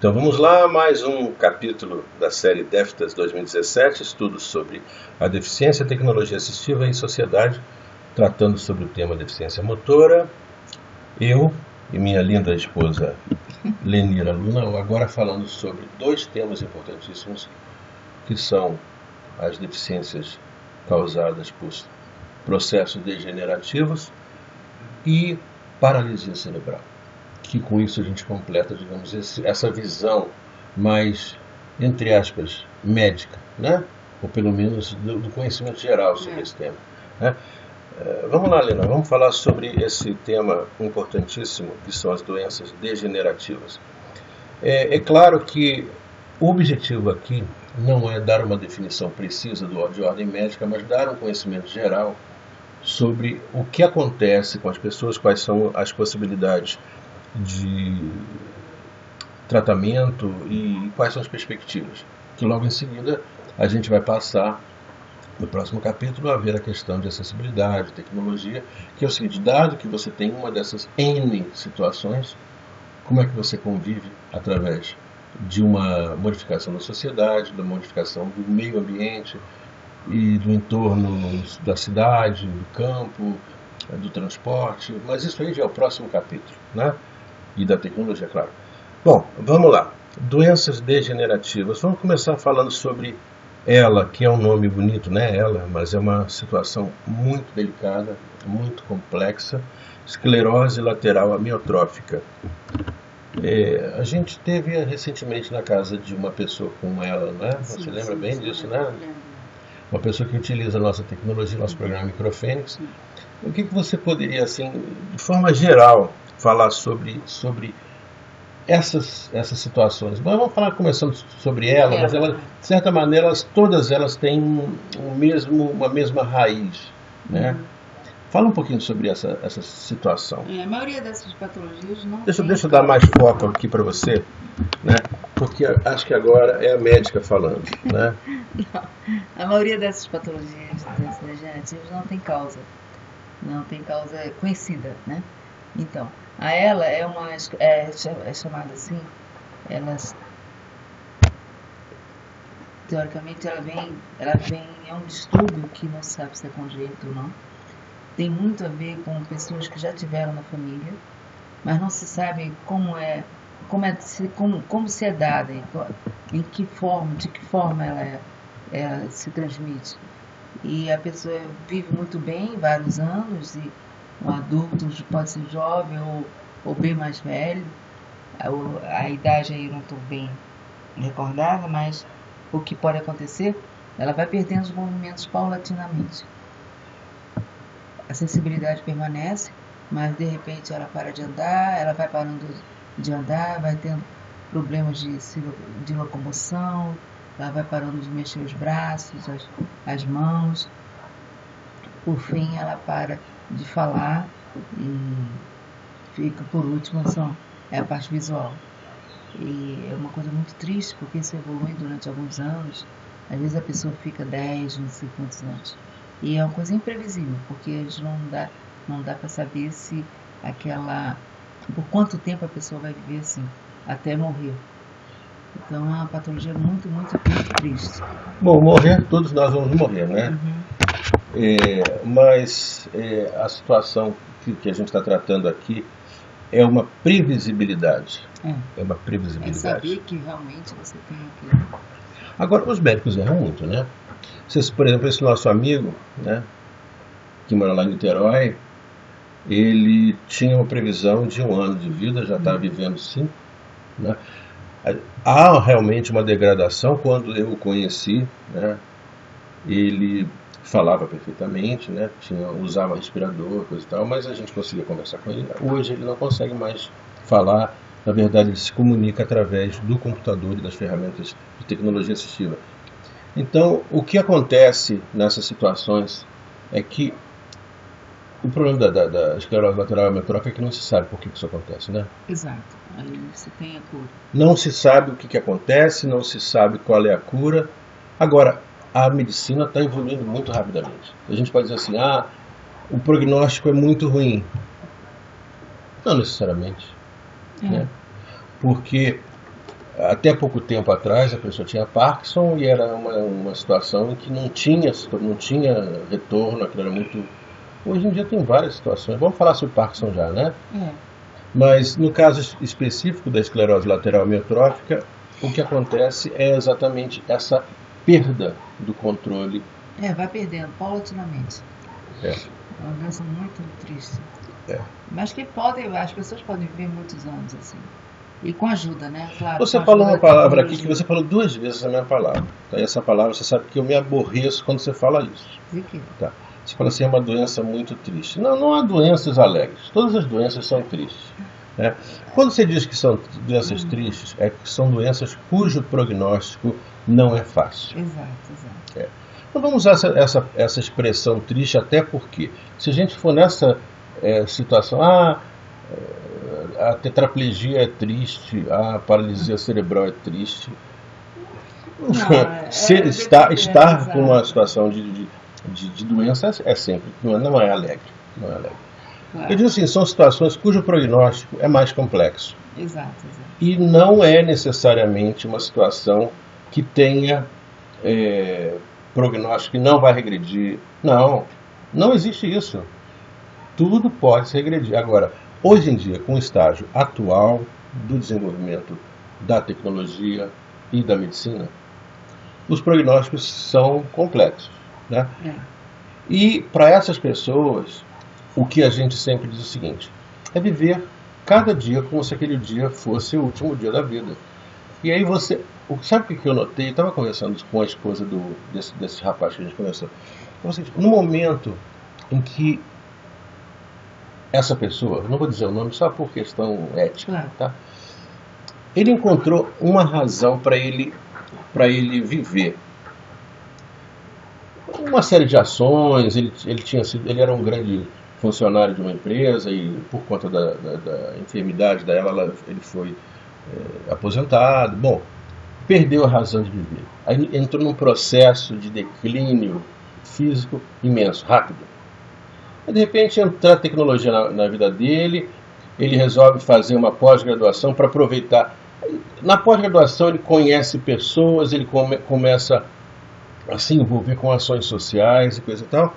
Então vamos lá, mais um capítulo da série DEFTAS 2017, estudos sobre a deficiência, tecnologia assistiva e sociedade, tratando sobre o tema deficiência motora. Eu e minha linda esposa Lenira Luna, agora falando sobre dois temas importantíssimos, que são as deficiências causadas por processos degenerativos e paralisia cerebral. Que com isso a gente completa, digamos, essa visão mais, entre aspas, médica, né? Ou pelo menos do conhecimento geral sobre esse tema, né? Vamos lá, Lena, vamos falar sobre esse tema importantíssimo, que são as doenças degenerativas. É claro que o objetivo aqui não é dar uma definição precisa de ordem médica, mas dar um conhecimento geral sobre o que acontece com as pessoas, quais são as possibilidades de tratamento e quais são as perspectivas. Que logo em seguida a gente vai passar, no próximo capítulo, a ver a questão de acessibilidade, tecnologia, que é o seguinte: dado que você tem uma dessas N situações, como é que você convive através de uma modificação da sociedade, da modificação do meio ambiente e do entorno da cidade, do campo, do transporte, mas isso aí já é o próximo capítulo, né? E da tecnologia, claro. Bom, vamos lá. Doenças degenerativas. Vamos começar falando sobre ela, que é um nome bonito, né? Ela, mas é uma situação muito delicada, muito complexa. Esclerose lateral amiotrófica. A gente teve recentemente na casa de uma pessoa com ela, né? Você lembra bem disso, né? Uma pessoa que utiliza a nossa tecnologia, nosso programa Microfênix. O que você poderia, assim, de forma geral, falar sobre essas situações? Mas vamos falar começando sobre ela, mas ela, de certa maneira, todas elas têm uma mesma raiz, né? Fala um pouquinho sobre essa situação. A maioria dessas patologias não Deixa eu dar mais foco aqui para você, né? Porque acho que agora é a médica falando, né? Não. A maioria dessas patologias degenerativas não tem causa conhecida, né? Então, a ela é chamada assim, teoricamente ela vem, é um distúrbio que não se sabe se é congênito ou não. Tem muito a ver com pessoas que já tiveram na família, mas não se sabe como se é dada, de que forma ela se transmite. E a pessoa vive muito bem, vários anos, e um adulto pode ser jovem ou bem mais velho. A idade aí eu não estou bem recordada, mas o que pode acontecer, ela vai perdendo os movimentos paulatinamente. A sensibilidade permanece, mas de repente ela para de andar, ela vai parando de andar, vai tendo problemas de locomoção, ela vai parando de mexer os braços, as mãos. Por fim, ela para de falar e fica, por último, é a parte visual. E é uma coisa muito triste, porque isso evolui durante alguns anos. Às vezes a pessoa fica 10, não sei quantos anos. E é uma coisa imprevisível, porque a gente não dá para saber por quanto tempo a pessoa vai viver assim, até morrer. Então é uma patologia muito, muito, muito triste. Bom, morrer, todos nós vamos morrer, né? Mas a situação que a gente está tratando aqui é uma previsibilidade. É uma previsibilidade. É saber que realmente você tem aquilo. Agora, os médicos erram muito, né? Por exemplo, esse nosso amigo, né, que mora lá em Niterói, ele tinha uma previsão de 1 ano de vida, já está vivendo 5, né? Há realmente uma degradação. Quando eu o conheci, né, ele falava perfeitamente, né, usava respirador, coisa e tal, mas a gente conseguia conversar com ele. Hoje ele não consegue mais falar. Na verdade, ele se comunica através do computador e das ferramentas de tecnologia assistiva. Então, o que acontece nessas situações é que o problema da esclerose lateral amiotrófica é que não se sabe por que isso acontece, né? Exato. Aí você tem a cura. Não se sabe o que acontece, não se sabe qual é a cura. Agora, a medicina está evoluindo muito rapidamente. A gente pode dizer assim, o prognóstico é muito ruim. Não necessariamente. Né? Porque Até pouco tempo atrás a pessoa tinha Parkinson e era uma situação em que não tinha retorno, aquilo era muito... Hoje em dia tem várias situações, vamos falar sobre Parkinson já, né? Mas no caso específico da esclerose lateral amiotrófica, o que acontece é exatamente essa perda do controle. Vai perdendo paulatinamente. É uma doença muito triste. Mas que as pessoas podem viver muitos anos assim. E com ajuda, né? Claro. Você falou uma palavra aqui que você falou 2 vezes a minha palavra. Tá? E essa palavra, você sabe que eu me aborreço quando você fala isso. De quê? Tá. Você fala assim, é uma doença muito triste. Não há doenças alegres. Todas as doenças são tristes. Né? Quando você diz que são doenças tristes, é que são doenças cujo prognóstico não é fácil. Exato. Não vamos usar essa expressão triste, até porque, se a gente for nessa situação, a tetraplegia é triste, a paralisia cerebral é triste. Estar com uma situação de doença é sempre, não é alegre. Claro. Eu digo assim, são situações cujo prognóstico é mais complexo. Exato. E não é necessariamente uma situação que tenha prognóstico que não vai regredir. Não existe isso. Tudo pode se regredir. Agora, hoje em dia, com o estágio atual do desenvolvimento da tecnologia e da medicina, os prognósticos são complexos. Né? E para essas pessoas, o que a gente sempre diz é o seguinte, é viver cada dia como se aquele dia fosse o último dia da vida. E aí sabe o que eu notei? Eu estava conversando com a esposa desse rapaz que a gente conversou. No momento em que essa pessoa, não vou dizer o nome só por questão ética, tá? Ele encontrou uma razão para ele viver. Uma série de ações, ele era um grande funcionário de uma empresa e por conta da enfermidade dela, ele foi aposentado. Bom, perdeu a razão de viver. Aí entrou num processo de declínio físico imenso, rápido. Aí, de repente entra a tecnologia na vida dele, ele resolve fazer uma pós-graduação para aproveitar. Na pós-graduação ele conhece pessoas, ele começa a se envolver com ações sociais e coisa e tal,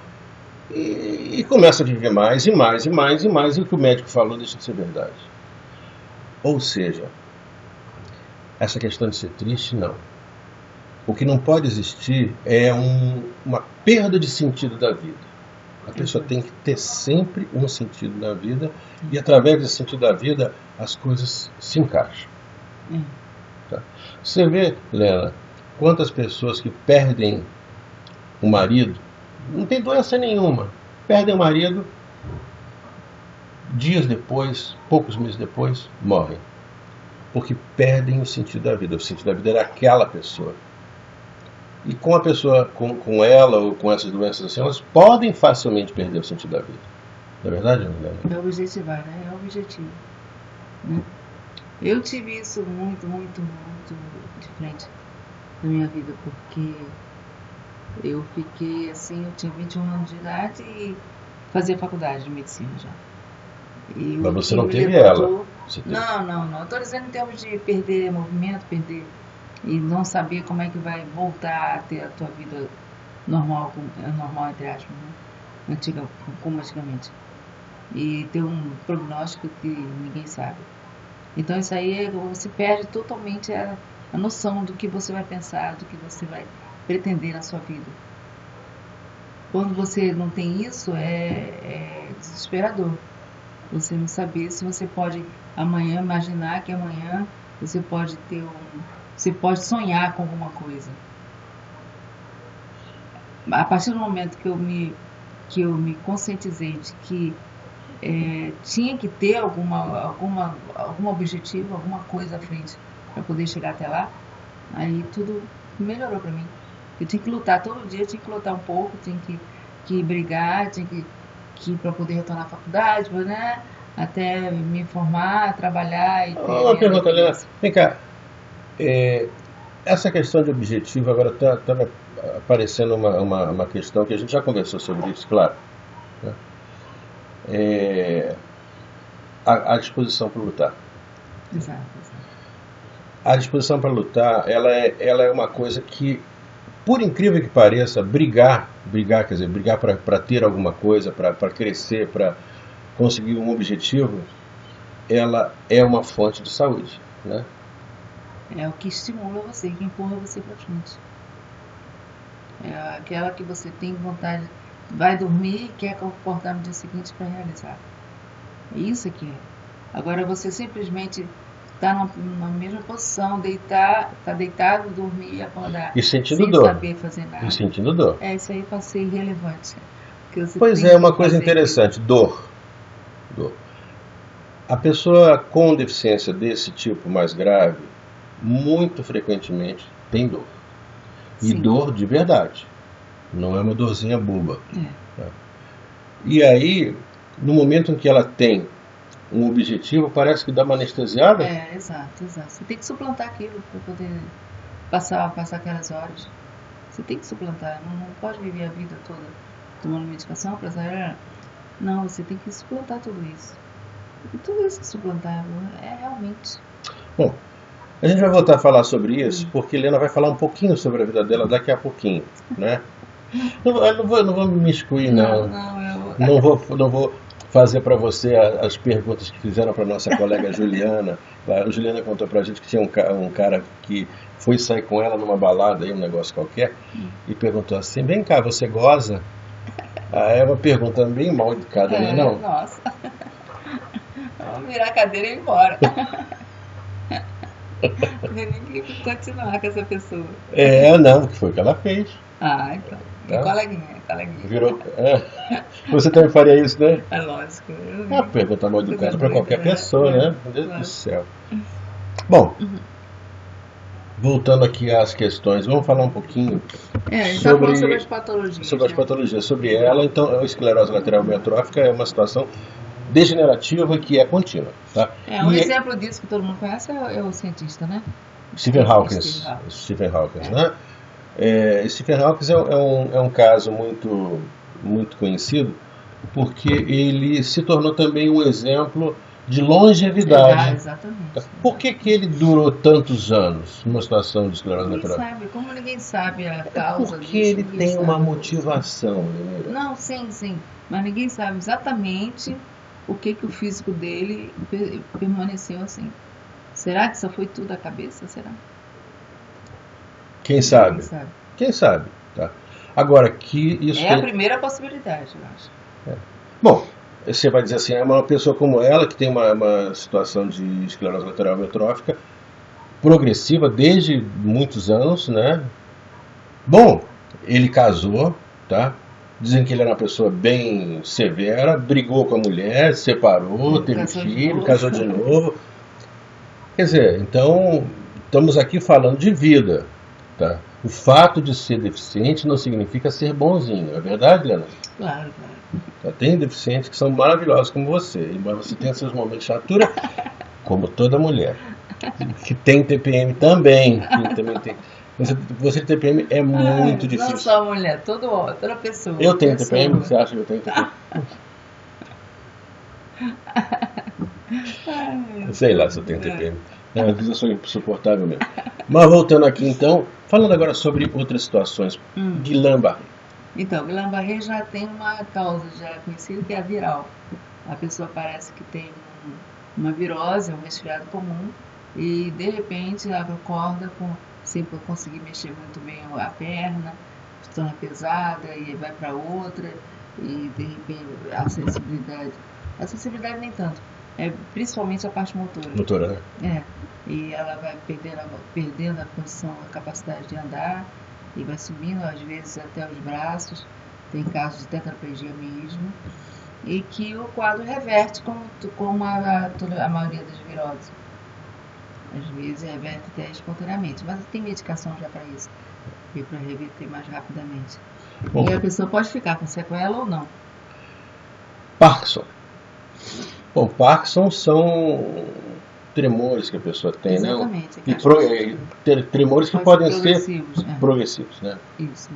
e começa a viver mais e mais, e o que o médico falou deixa de ser verdade. Ou seja, essa questão de ser triste, não. O que não pode existir é uma perda de sentido da vida. A pessoa tem que ter sempre um sentido na vida, e através desse sentido da vida as coisas se encaixam. Tá? Você vê, Lena, quantas pessoas que perdem o marido, não tem doença nenhuma, perdem o marido, dias depois, poucos meses depois, morrem. Porque perdem o sentido da vida. O sentido da vida era aquela pessoa. E com a pessoa, com ela ou com essas doenças assim, elas podem facilmente perder o sentido da vida. Não é verdade, Lena? É objetivar, né? É objetivo. Eu tive isso muito de frente na minha vida, porque eu fiquei assim, eu tinha 21 anos de idade e fazia faculdade de medicina já. E mas você não teve ela? Não. Eu estou dizendo em termos de perder movimento, e não saber como é que vai voltar a ter a tua vida normal entre aspas, né? Como antigamente. E ter um prognóstico que ninguém sabe. Então isso aí você perde totalmente a noção do que você vai pensar, do que você vai pretender na sua vida. Quando você não tem isso, é desesperador. Você não saber se você pode amanhã, imaginar que amanhã você pode você pode sonhar com alguma coisa. A partir do momento que eu me conscientizei de que tinha que ter algum objetivo, alguma coisa à frente para poder chegar até lá, aí tudo melhorou para mim. Eu tinha que lutar todo dia, tinha que lutar um pouco, tinha que brigar, tinha que para poder retornar à faculdade, né? Até me formar, trabalhar e ter... Uma pergunta, Helena. Vem cá. Essa questão de objetivo agora está aparecendo uma questão que a gente já conversou sobre isso, claro. Né? A disposição para lutar. Exato. a disposição para lutar, ela é uma coisa que, por incrível que pareça, brigar, quer dizer, brigar para ter alguma coisa, para crescer, para conseguir um objetivo, ela é uma fonte de saúde, né? É o que estimula você, que empurra você para frente. É aquela que você tem vontade, vai dormir e quer acordar no dia seguinte para realizar. É isso que é. Agora você simplesmente está na mesma posição, tá deitado, dormir e acordar E sentindo sem dor. saber fazer nada. E sentindo dor. Isso aí pode ser irrelevante. Pois é, uma coisa interessante, dor. A pessoa com deficiência desse tipo mais grave, muito frequentemente tem dor. E Sim. dor de verdade. Não é uma dorzinha boba. É. E aí, no momento em que ela tem um objetivo, parece que dá uma anestesiada. Exato. Você tem que suplantar aquilo para poder passar aquelas horas. Você tem que suplantar. Não pode viver a vida toda tomando medicação para sair. Não, você tem que suplantar tudo isso. E tudo isso que suplantar é realmente. Bom, a gente vai voltar a falar sobre isso, porque Helena vai falar um pouquinho sobre a vida dela daqui a pouquinho, né? Não vou me excluir, não. Não vou fazer para você as perguntas que fizeram para nossa colega Juliana. A Juliana contou para a gente que tinha um cara que foi sair com ela numa balada, aí, um negócio qualquer, e perguntou assim: vem cá, você goza? É uma pergunta bem mal educada, né? Não? Nossa. Vamos virar a cadeira e ir embora. Ninguém continuar com essa pessoa. Não, que foi o que ela fez. Então. Tá? Coleguinha. Virou. Você também faria isso, né? É lógico. Uma pergunta mal educada para qualquer pessoa, né? Meu Deus do céu. Bom. Voltando aqui às questões, vamos falar um pouquinho sobre as patologias. Sobre as patologias, sobre ela. Então, a esclerose lateral amiotrófica é uma situação degenerativa que é contínua. Tá? Um exemplo disso que todo mundo conhece é o cientista, né? Stephen Hawking, né? Stephen Hawking é um caso muito conhecido porque ele se tornou também um exemplo de longevidade. Exatamente. Por que ele durou tantos anos numa situação de esclerose lateral? Como ninguém sabe a causa Porque ele tem uma motivação. Não, sim. Mas ninguém sabe exatamente o que o físico dele permaneceu assim. Será que só foi tudo a cabeça? Será? Quem sabe? Tá? Agora, que isso a primeira possibilidade, eu acho. Bom, você vai dizer assim, é uma pessoa como ela, que tem uma situação de esclerose lateral amiotrófica progressiva desde muitos anos, né? Bom, ele casou, tá? Dizem que ele era uma pessoa bem severa, brigou com a mulher, separou, teve filho, casou de novo. Quer dizer, então, estamos aqui falando de vida, tá? O fato de ser deficiente não significa ser bonzinho, é verdade, Helena? Claro. Tem deficientes que são maravilhosos como você, embora você tenha seus momentos de chatura, como toda mulher. Que tem TPM também. Você ter TPM é muito difícil. Não só mulher, toda pessoa. Eu tenho TPM? Você acha que eu tenho TPM? Sei lá se eu tenho TPM. Às vezes eu sou insuportável mesmo. Mas voltando aqui então, falando agora sobre outras situações. Guillain-Barré. Então, Guillain-Barré já tem uma causa já conhecida, que é a viral. A pessoa parece que tem uma virose, um resfriado comum, e de repente ela acorda sem conseguir mexer muito bem a perna, se torna pesada e vai para outra, e de repente a sensibilidade nem tanto, principalmente a parte motora. Né? E ela vai perdendo a condição, a capacidade de andar, e vai subindo às vezes até os braços, tem casos de tetraplegia mesmo, e que o quadro reverte como a maioria das viroses. Às vezes reverte até espontaneamente, mas tem medicação já para isso, para reverter mais rapidamente. Bom, e a pessoa pode ficar com sequela ou não. Parkinson. Bom, Parkinson são tremores que a pessoa tem, exatamente, né? Tremores que podem ser progressivos, né? Isso.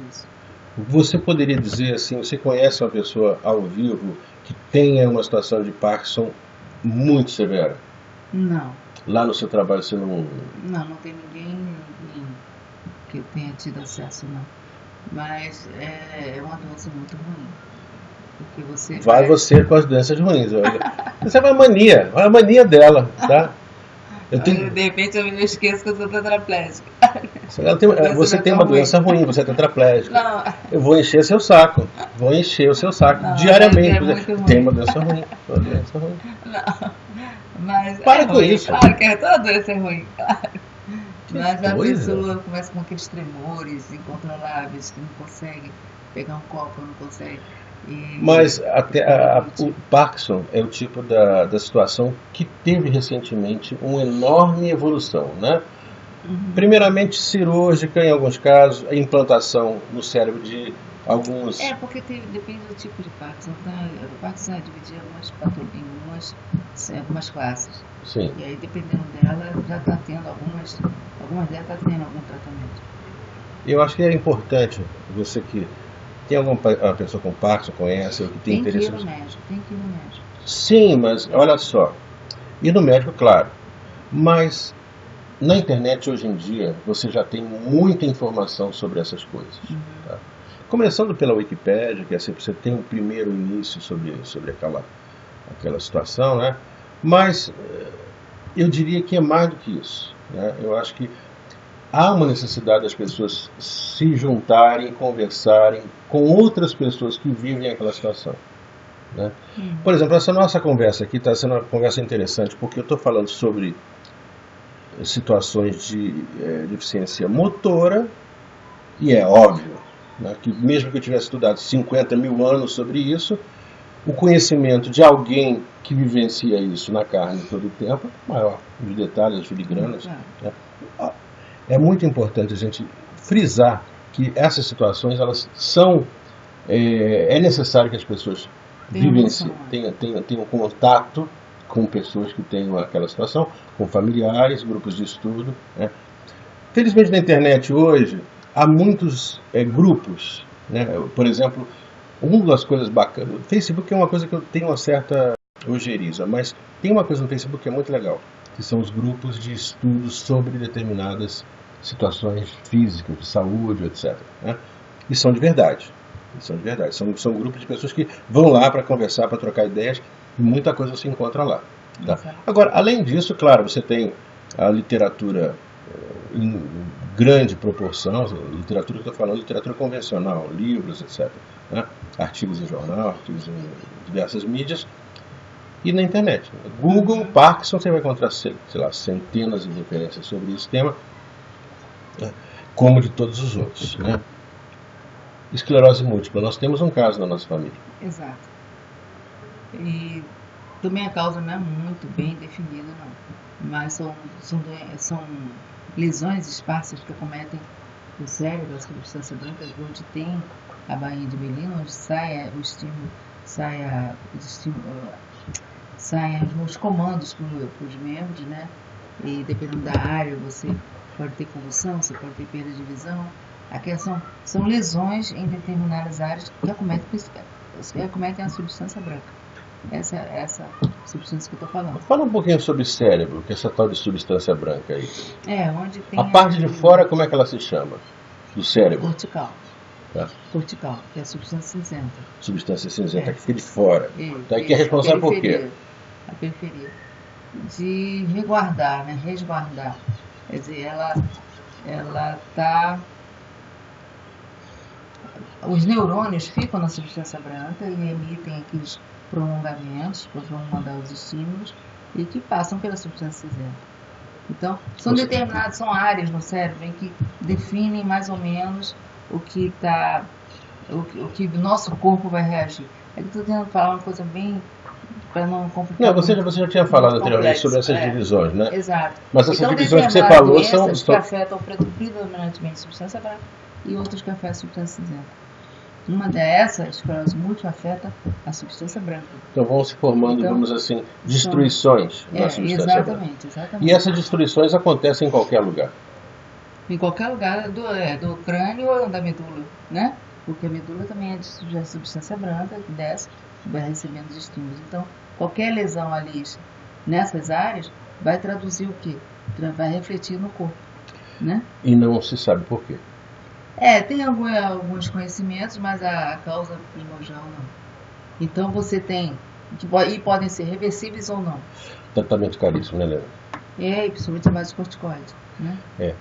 Você poderia dizer assim, você conhece uma pessoa ao vivo que tenha uma situação de Parkinson muito severa? Não, Lá no seu trabalho você não... não tem ninguém que tenha tido acesso, não. Mas é uma doença muito ruim. Porque você Vai você com as doenças ruins. Olha. Isso é uma mania dela, tá? Eu tenho... De repente eu me esqueço que eu sou tetraplégica. Você tem uma doença ruim, você é tetraplégico. Não, Eu vou encher seu saco. Vou encher o seu saco não, diariamente. é muito ruim. Tem uma doença ruim. Uma doença ruim. não. Mas Para é com ruim, isso. claro que toda doença é ruim, claro. Mas a coisa. pessoa começa com aqueles tremores incontroláveis, que não consegue pegar um copo, não consegue. Mas o Parkinson é o tipo da situação que teve recentemente uma enorme evolução, né? Primeiramente cirúrgica em alguns casos, a implantação no cérebro de alguns... Porque depende do tipo de Parkinson. Tá? O Parkinson é dividido em algumas classes. Sim. E aí, dependendo dela, já está tendo algumas delas está tendo algum tratamento. Eu acho que é importante, você que tem alguma pessoa com Parkinson, conhece, ou que tem interesse... Tem que ir no médico. Sim, mas olha só, ir no médico, claro, mas na internet hoje em dia você já tem muita informação sobre essas coisas. Tá? Começando pela Wikipédia, que é assim, você tem um primeiro início sobre aquela situação, né? Mas eu diria que é mais do que isso, né? Eu acho que há uma necessidade das pessoas se juntarem, conversarem com outras pessoas que vivem aquela situação, né? Por exemplo, essa nossa conversa aqui está sendo uma conversa interessante, porque eu estou falando sobre situações de deficiência motora, e é óbvio, né, que mesmo que eu tivesse estudado 50 mil anos sobre isso, o conhecimento de alguém que vivencia isso na carne todo o tempo é maior, os detalhes, as filigranas. Né? É muito importante a gente frisar que essas situações, elas são... É necessário que as pessoas vivenciem, tenham contato com pessoas que tenham aquela situação, com familiares, grupos de estudo. Né? Felizmente na internet hoje há muitos grupos, né? Por exemplo, uma das coisas bacanas, o Facebook é uma coisa que eu tenho uma certa ojeriza, mas tem uma coisa no Facebook que é muito legal, que são os grupos de estudos sobre determinadas situações físicas, de saúde, etc. Né? E são de verdade. São grupos de pessoas que vão lá para conversar, para trocar ideias, e muita coisa se encontra lá. Tá? Agora, além disso, claro, você tem a literatura em grande proporção, literatura que eu estou falando, literatura convencional, livros, etc. Né? Artigos em jornal, artigos em diversas mídias, e na internet. Google, Parkinson, você vai encontrar, sei lá, centenas de referências sobre esse tema, né? Como de todos os outros. Né? Esclerose múltipla, nós temos um caso na nossa família. Exato. E também a causa não é muito bem definida, não. Mas são lesões esparsas que acometem o cérebro, a substância branca, onde tem a bainha de Melino, onde sai o estímulo, saem os comandos para os membros, né? E dependendo da área, você pode ter convulsão, você pode ter perda de visão. Aqui são lesões em determinadas áreas que acometem a substância branca. Essa substância que eu estou falando. Fala um pouquinho sobre o cérebro, que é essa tal de substância branca aí. Onde tem a parte de fora, como é que ela se chama? Do cérebro? Cortical. Tá. Cortical, que é a substância cinzenta. Substância cinzenta, que fica de fora. Então, que é responsável por quê? A periferia. De resguardar, né? Resguardar. Quer dizer, ela está... Os neurônios ficam na substância branca e emitem aqueles prolongamentos, que vão mandar os estímulos, e que passam pela substância cinzenta. Então, são áreas no cérebro em que definem mais ou menos o que o nosso corpo vai reagir. É que estou tentando falar uma coisa bem... para não complicar. Não, você já tinha falado anteriormente sobre essas divisões, né? Exato. Mas essas divisões que você falou são... que afetam predominantemente a substância branca e outras que afetam a substância cinzenta. Uma dessas, a esclerose múltipla, afeta a substância branca. Então vão se formando, vamos assim, destruições na substância branca. Exatamente. E essas destruições acontecem em qualquer lugar? Em qualquer lugar do crânio ou da medula, né? Porque a medula também é de substância branca que desce, vai recebendo os estímulos. Então, qualquer lesão ali nessas áreas vai traduzir o quê? Vai refletir no corpo, né? E não se sabe por quê. Tem alguns conhecimentos, mas a causa primordial não. Então você tem, e podem ser reversíveis ou não. Tratamento caríssimo, né, Leandro? E principalmente a base de corticoide, né?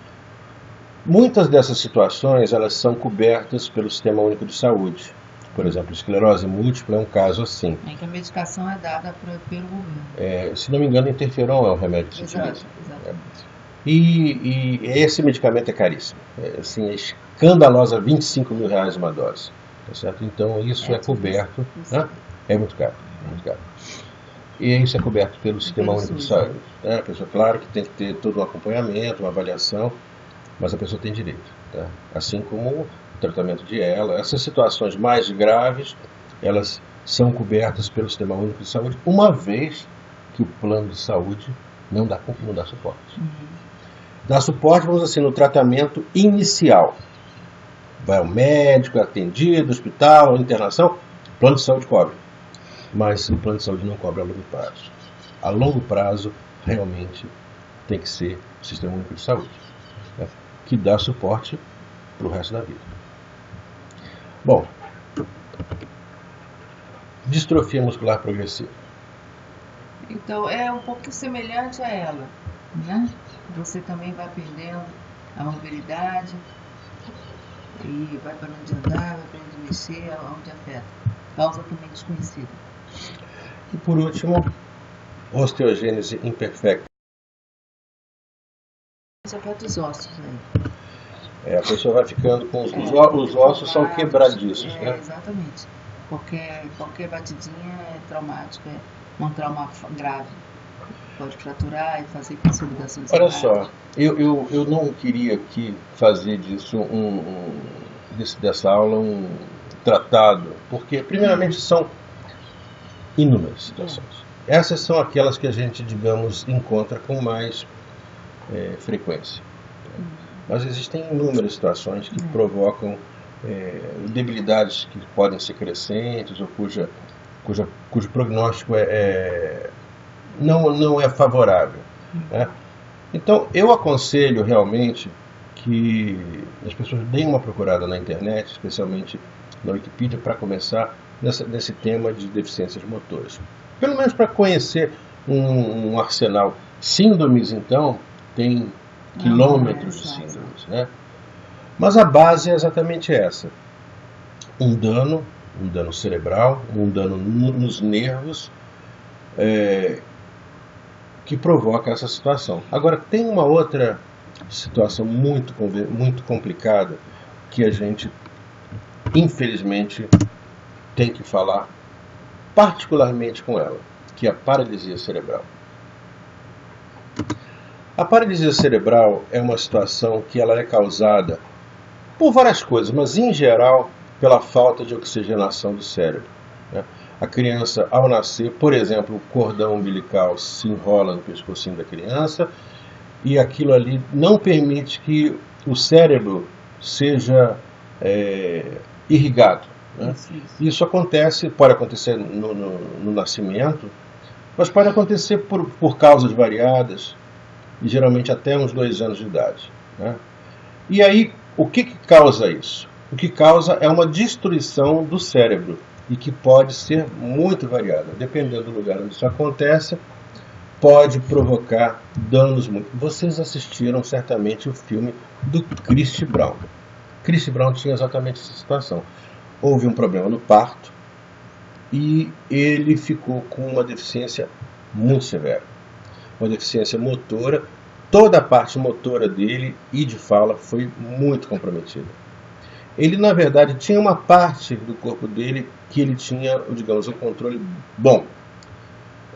Muitas dessas situações, elas são cobertas pelo Sistema Único de Saúde. Por exemplo, esclerose múltipla é um caso assim. Em que a medicação é dada pelo governo. Se não me engano, interferon é o remédio que se utiliza. Exatamente. E esse medicamento é caríssimo. É escandalosa, R$25 mil uma dose. Tá certo? Então, isso é coberto. Né? É muito caro. E isso é coberto pelo Sistema Único de Saúde. A pessoa, claro que tem que ter todo um acompanhamento, uma avaliação, mas a pessoa tem direito. Tá? Assim como o tratamento de essas situações mais graves, elas são cobertas pelo Sistema Único de Saúde, uma vez que o plano de saúde não dá suporte. Dá suporte, vamos dizer assim, no tratamento inicial. Vai ao médico, é atendido, hospital, internação, o plano de saúde cobre. Mas o plano de saúde não cobre a longo prazo. A longo prazo, realmente, tem que ser o Sistema Único de Saúde, né, que dá suporte para o resto da vida. Bom, distrofia muscular progressiva. Então, é um pouco semelhante a ela, né? Você também vai perdendo a mobilidade e vai parando de andar, vai parando de mexer, onde afeta. Causa também desconhecida. E por último, osteogênese imperfecta. Afeta os ossos aí. A pessoa vai ficando com os ossos são quebradiços, né? Exatamente. Qualquer batidinha é traumática, é um trauma grave. Pode fraturar e fazer consolidações. Olha só, eu não queria aqui fazer disso dessa aula um tratado, porque primeiramente são inúmeras situações. Essas são aquelas que a gente, digamos, encontra com mais frequência. Mas existem inúmeras situações que provocam debilidades que podem ser crescentes ou cujo prognóstico não é favorável. Né? Então, eu aconselho realmente que as pessoas deem uma procurada na internet, especialmente na Wikipedia, para começar nesse tema de deficiências motoras. Pelo menos para conhecer um arsenal. Síndromes, então, tem quilômetros de síndromes. Né? Mas a base é exatamente essa. Um dano cerebral, um dano nos nervos, que provoca essa situação. Agora, tem uma outra situação muito complicada que a gente, infelizmente, tem que falar particularmente com ela, que é a paralisia cerebral. A paralisia cerebral é uma situação que ela é causada por várias coisas, mas em geral pela falta de oxigenação do cérebro. Né? A criança, ao nascer, por exemplo, o cordão umbilical se enrola no pescocinho da criança e aquilo ali não permite que o cérebro seja irrigado. Né? Isso pode acontecer no nascimento, mas pode acontecer por causas variadas, e geralmente até uns 2 anos de idade. Né? E aí, o que causa isso? O que causa é uma destruição do cérebro, e que pode ser muito variada. Dependendo do lugar onde isso acontece, pode provocar danos muito. Vocês assistiram certamente o filme do Chris Brown. Chris Brown tinha exatamente essa situação. Houve um problema no parto e ele ficou com uma deficiência muito severa. Uma deficiência motora. Toda a parte motora dele e de fala foi muito comprometida. Ele, na verdade, tinha uma parte do corpo dele que ele tinha, digamos, um controle bom.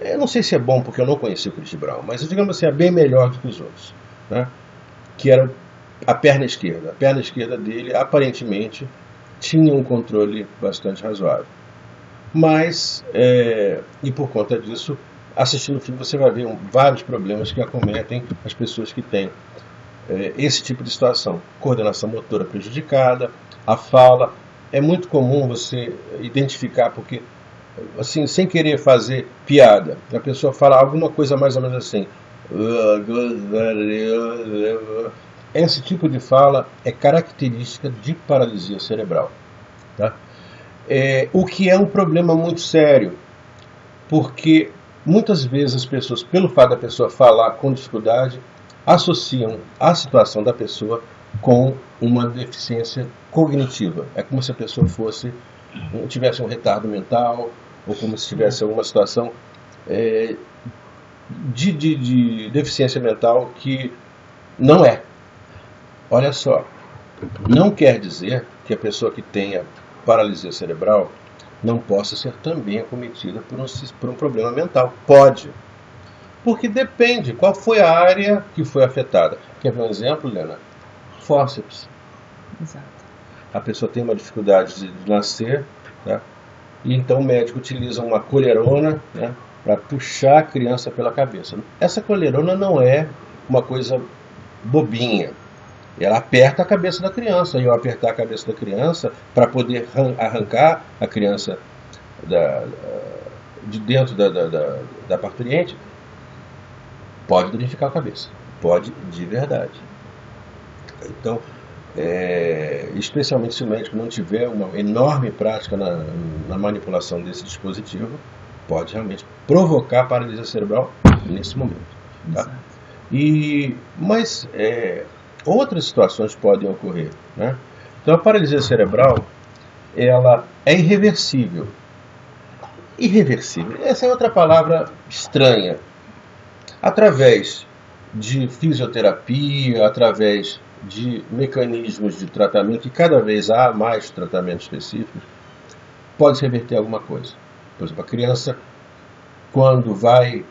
Eu não sei se é bom porque eu não conheci o Chris Brown, mas, digamos assim, é bem melhor do que os outros. Né? Que era a perna esquerda. A perna esquerda dele, aparentemente, tinha um controle bastante razoável. Mas, e por conta disso, assistindo o filme você vai ver vários problemas que acometem as pessoas que têm esse tipo de situação. Coordenação motora prejudicada, a fala. É muito comum você identificar, porque, assim, sem querer fazer piada, a pessoa fala alguma coisa mais ou menos assim: Esse tipo de fala é característica de paralisia cerebral. Tá? O que é um problema muito sério, porque muitas vezes as pessoas, pelo fato da pessoa falar com dificuldade, associam a situação da pessoa com uma deficiência cognitiva. É como se a pessoa tivesse um retardo mental, ou como se tivesse alguma situação de deficiência mental que não é. Olha só, não quer dizer que a pessoa que tenha paralisia cerebral não possa ser também acometida por um problema mental. Pode. Porque depende qual foi a área que foi afetada. Quer ver um exemplo, Helena? Fórceps. Exato. A pessoa tem uma dificuldade de nascer, né? E então o médico utiliza uma colherona, né, para puxar a criança pela cabeça. Essa colherona não é uma coisa bobinha. Ela aperta a cabeça da criança, e ao apertar a cabeça da criança, para poder arrancar a criança de dentro da parturiente, pode danificar a cabeça. Pode de verdade. Então, especialmente se o médico não tiver uma enorme prática na manipulação desse dispositivo, pode realmente provocar paralisia cerebral nesse momento. Tá? Mas outras situações podem ocorrer, né? Então a paralisia cerebral, ela é irreversível. Irreversível, essa é outra palavra estranha. Através de fisioterapia, através de mecanismos de tratamento, e cada vez há mais tratamentos específicos, pode se reverter alguma coisa. Por exemplo, a criança, quando vai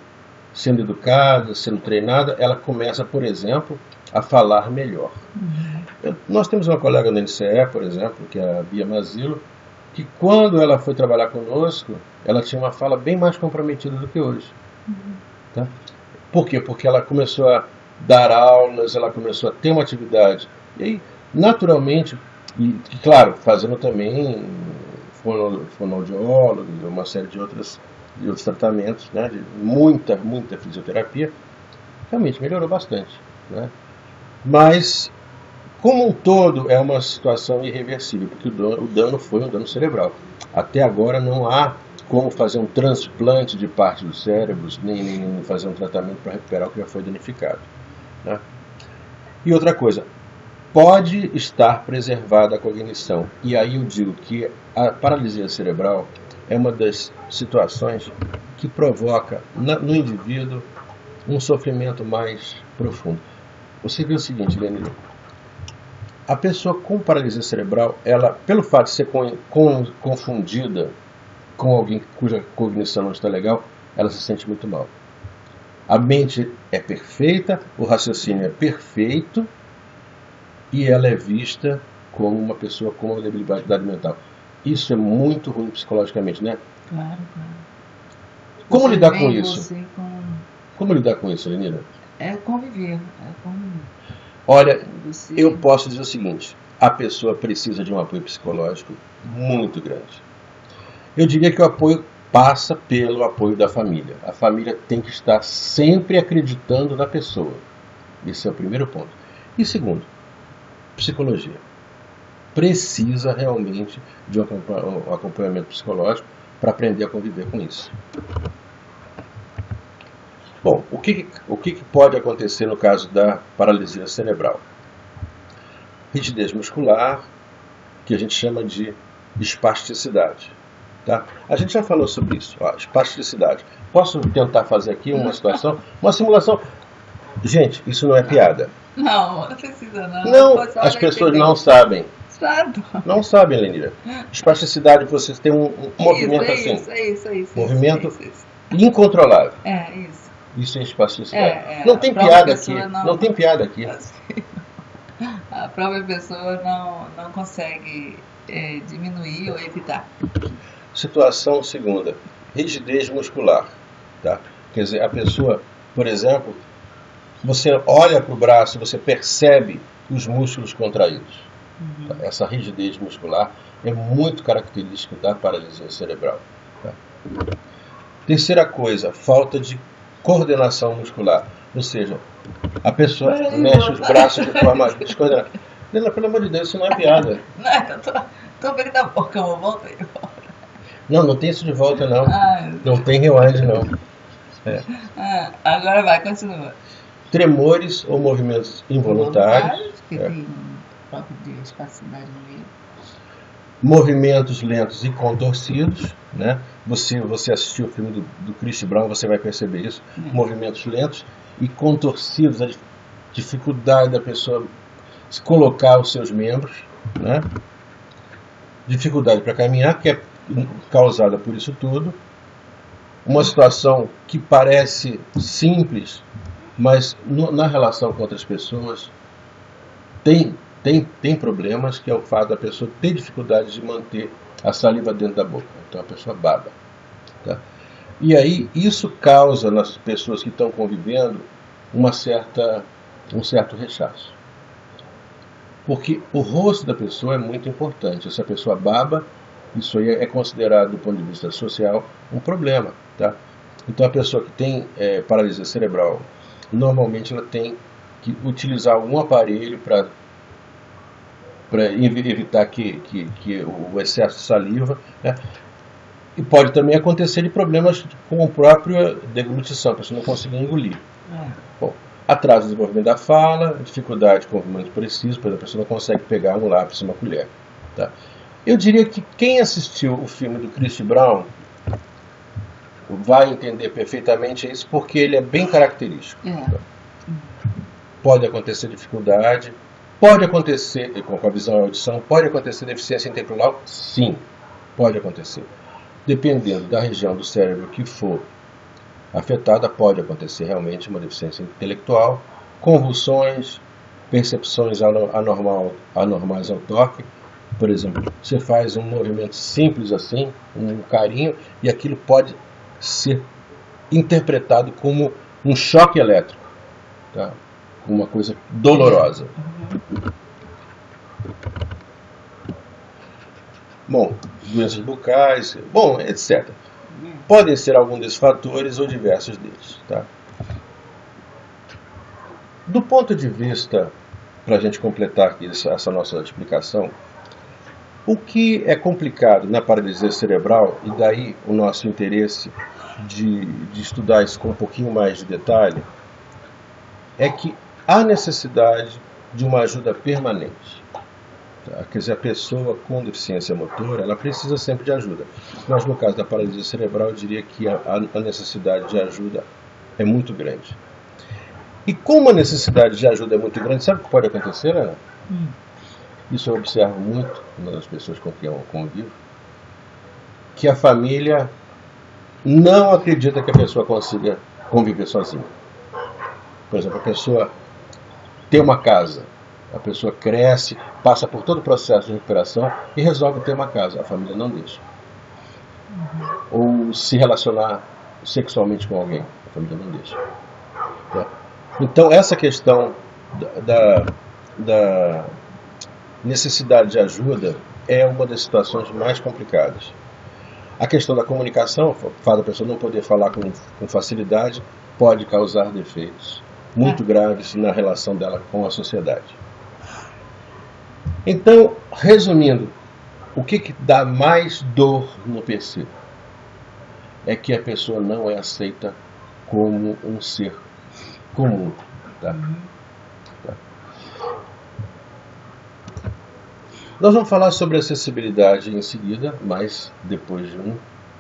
sendo educada, sendo treinada, ela começa, por exemplo, a falar melhor. Nós temos uma colega da NCE, por exemplo, que é a Bia Mazilo, que quando ela foi trabalhar conosco, ela tinha uma fala bem mais comprometida do que hoje. Tá? Por quê? Porque ela começou a dar aulas, ela começou a ter uma atividade. E aí, naturalmente, e claro, fazendo também fonoaudiólogo, uma série de outros tratamentos, né, de muita fisioterapia, realmente melhorou bastante. Né? Mas, como um todo, é uma situação irreversível, porque o dano foi um dano cerebral. Até agora não há como fazer um transplante de parte dos cérebros, nem fazer um tratamento para recuperar o que já foi danificado. Né? E outra coisa, pode estar preservada a cognição. E aí eu digo que a paralisia cerebral é uma das situações que provoca no indivíduo um sofrimento mais profundo. Você vê o seguinte, Lenir, a pessoa com paralisia cerebral, ela, pelo fato de ser confundida com alguém cuja cognição não está legal, ela se sente muito mal. A mente é perfeita, o raciocínio é perfeito, e ela é vista como uma pessoa com uma debilidade mental. Isso é muito ruim psicologicamente, né? Claro. Como lidar com isso? Como lidar com isso, Lenira? É conviver. Olha, eu posso dizer o seguinte, a pessoa precisa de um apoio psicológico muito grande. Eu diria que o apoio passa pelo apoio da família. A família tem que estar sempre acreditando na pessoa. Esse é o primeiro ponto. E segundo, psicologia. Precisa realmente de um acompanhamento psicológico para aprender a conviver com isso. Bom, o que pode acontecer no caso da paralisia cerebral? Rigidez muscular, que a gente chama de espasticidade. Tá? A gente já falou sobre isso, espasticidade. Posso tentar fazer aqui uma situação, uma simulação? Gente, isso não é piada. Não precisa não. Não, as pessoas não sabem. Não sabem, Lenira. Espasticidade, você tem um movimento assim. Isso. Movimento incontrolável. Isso. Isso é espasticidade. Não tem piada aqui. Não tem piada aqui. A própria pessoa não consegue diminuir ou evitar. Situação segunda, rigidez muscular. Tá? Quer dizer, a pessoa, por exemplo, você olha para o braço, você percebe os músculos contraídos. Tá? Essa rigidez muscular é muito característica da paralisia cerebral. Tá? Terceira coisa, falta de coordenação muscular. Ou seja, a pessoa mexe os braços de forma descoordenada. Leila, pelo amor de Deus, isso não é piada. Não, tô abrindo a boca, eu voltei. Não, não tem isso de volta, não. Ai, Não tem rewind, não. É. agora vai, continua. Tremores ou movimentos involuntários. Que tem um próprio de espasticidade no meio. Movimentos lentos e contorcidos, né? Você assistiu o filme do Chris Brown, você vai perceber isso. Movimentos lentos e contorcidos, a dificuldade da pessoa se colocar os seus membros, né? Dificuldade para caminhar, que é causada por isso tudo. Uma situação que parece simples, mas na relação com outras pessoas tem problemas, que é o fato da pessoa ter dificuldade de manter a saliva dentro da boca. Então a pessoa baba. Tá? E aí isso causa nas pessoas que estão convivendo um certo rechaço. Porque o rosto da pessoa é muito importante. Se a pessoa baba, isso aí é considerado, do ponto de vista social, um problema. Tá? Então a pessoa que tem paralisia cerebral, normalmente ela tem que utilizar algum aparelho para evitar que o excesso de saliva, né? E pode também acontecer de problemas com a própria deglutição, a pessoa não conseguir engolir. Bom, atraso no desenvolvimento da fala, dificuldade com movimentos precisos, por exemplo, a pessoa não consegue pegar um lápis e uma colher. Tá? Eu diria que quem assistiu o filme do Chris Brown vai entender perfeitamente isso, porque ele é bem característico. Tá? Pode acontecer dificuldade, pode acontecer, com a visão e audição, pode acontecer deficiência intelectual? Sim, pode acontecer. Dependendo da região do cérebro que for afetada, pode acontecer realmente uma deficiência intelectual, convulsões, percepções anormais ao toque. Por exemplo, você faz um movimento simples assim, um carinho, e aquilo pode ser interpretado como um choque elétrico, tá? Uma coisa dolorosa. Bom, doenças bucais, bom, etc. Podem ser algum desses fatores ou diversos deles. Tá? Do ponto de vista, para a gente completar aqui essa nossa explicação, o que é complicado na paralisia cerebral, e daí o nosso interesse de estudar isso com um pouquinho mais de detalhe, é que há necessidade de uma ajuda permanente. Tá? Quer dizer, a pessoa com deficiência motora, ela precisa sempre de ajuda. Mas no caso da paralisia cerebral, eu diria que a necessidade de ajuda é muito grande. E como a necessidade de ajuda é muito grande, sabe o que pode acontecer, Ana? Isso eu observo muito nas pessoas com quem eu convivo, que a família não acredita que a pessoa consiga conviver sozinha. Por exemplo, a pessoa tem uma casa, a pessoa cresce, passa por todo o processo de recuperação e resolve ter uma casa. A família não deixa. Ou se relacionar sexualmente com alguém, a família não deixa. Tá? Então, essa questão da necessidade de ajuda é uma das situações mais complicadas. A questão da comunicação, o fato da pessoa não poder falar com facilidade, pode causar defeitos muito graves na relação dela com a sociedade. Então, resumindo, o que dá mais dor no PC é que a pessoa não é aceita como um ser comum. Tá? Tá. Nós vamos falar sobre acessibilidade em seguida, mas depois de um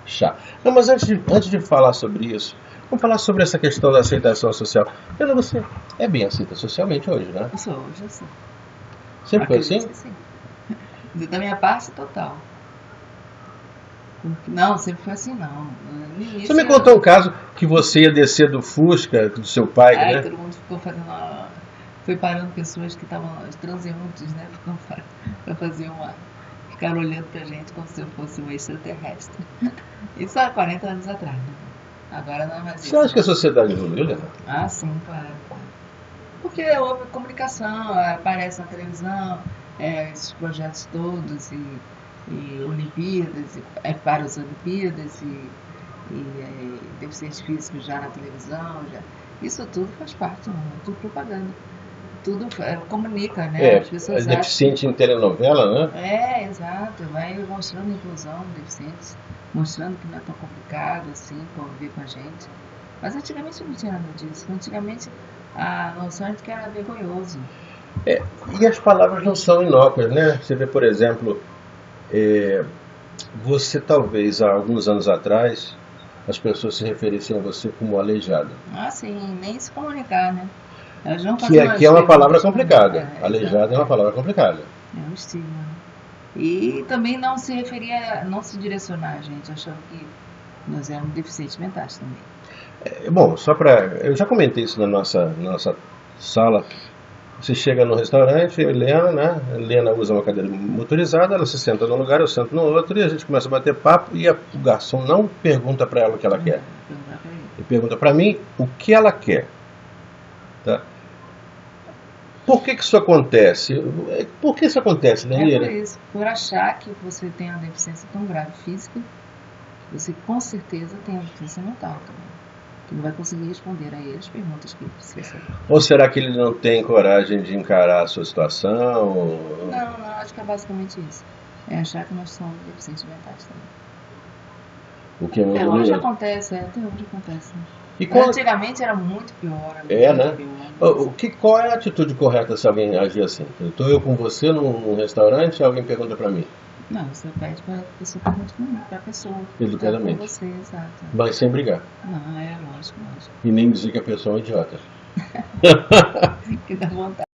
chá. Não, mas antes de falar sobre isso, vamos falar sobre essa questão da aceitação social. Ana, você é bem aceita socialmente hoje, né? Eu sou, hoje eu sou. Sempre foi assim? Sim. Da minha parte, total. Não, sempre foi assim, não. Você me contou um caso que você ia descer do Fusca, do seu pai, né? Todo mundo ficou fazendo... Foi parando pessoas que estavam, os transeuntes, né? Para fazer uma... Ficaram olhando pra gente como se eu fosse um extraterrestre. Isso há 40 anos atrás, né? Agora não é mais isso. Você acha que a sociedade evoluiu, né? Ah, sim, claro. Porque houve comunicação, aparece na televisão, esses projetos todos, e Olimpíadas, para as Olimpíadas, e deficientes físicos já na televisão, Isso tudo faz parte, não, é tudo propaganda. Tudo comunica, né? As É pessoas acham. deficiente em telenovela, né? É, exato. Vai mostrando a inclusão de deficientes, mostrando que não é tão complicado assim conviver com a gente. Mas antigamente não tinha nada disso. Antigamente a noção é de que era vergonhoso. É, e as palavras não são inócuas, né? Você vê, por exemplo, você talvez há alguns anos atrás as pessoas se referissem a você como aleijado, Ah, sim, nem se comunicar, né? Elas não que faziam aqui as é uma palavra perguntas, complicada. exato, Aleijado é uma palavra complicada. é um estigma, né? E também não se referia, não se direcionar a gente, achando que nós éramos deficientes mentais também. Bom, só para. Eu já comentei isso na nossa sala. Você chega no restaurante, Helena, né? Helena usa uma cadeira motorizada, ela se senta num lugar, eu sento no outro, e a gente começa a bater papo, e o garçom não pergunta para ela o que ela quer. Perguntar pra ele. Ele pergunta para mim o que ela quer. Tá? Por que isso acontece? Por que isso acontece, É por Daniela? isso, por achar que você tem uma deficiência tão grave física, você com certeza tem uma deficiência mental também. Que não vai conseguir responder a ele as perguntas que ele precisa saber. Ou será que ele não tem coragem de encarar a sua situação? Não, não, acho que é basicamente isso. É achar que nós somos deficientes mentais também. O que é muito Até hoje bonito. acontece, até hoje acontece. Né? E Mas antigamente era muito pior. Era muito pior. Qual é a atitude correta se alguém agir assim? Estou eu com você num restaurante e alguém pergunta para mim, Não, você pede para a pessoa perguntar para a pessoa. educadamente, Com você, exato. mas sem brigar. Não, é lógico, lógico. E nem dizer que a pessoa é um idiota. Que dá vontade.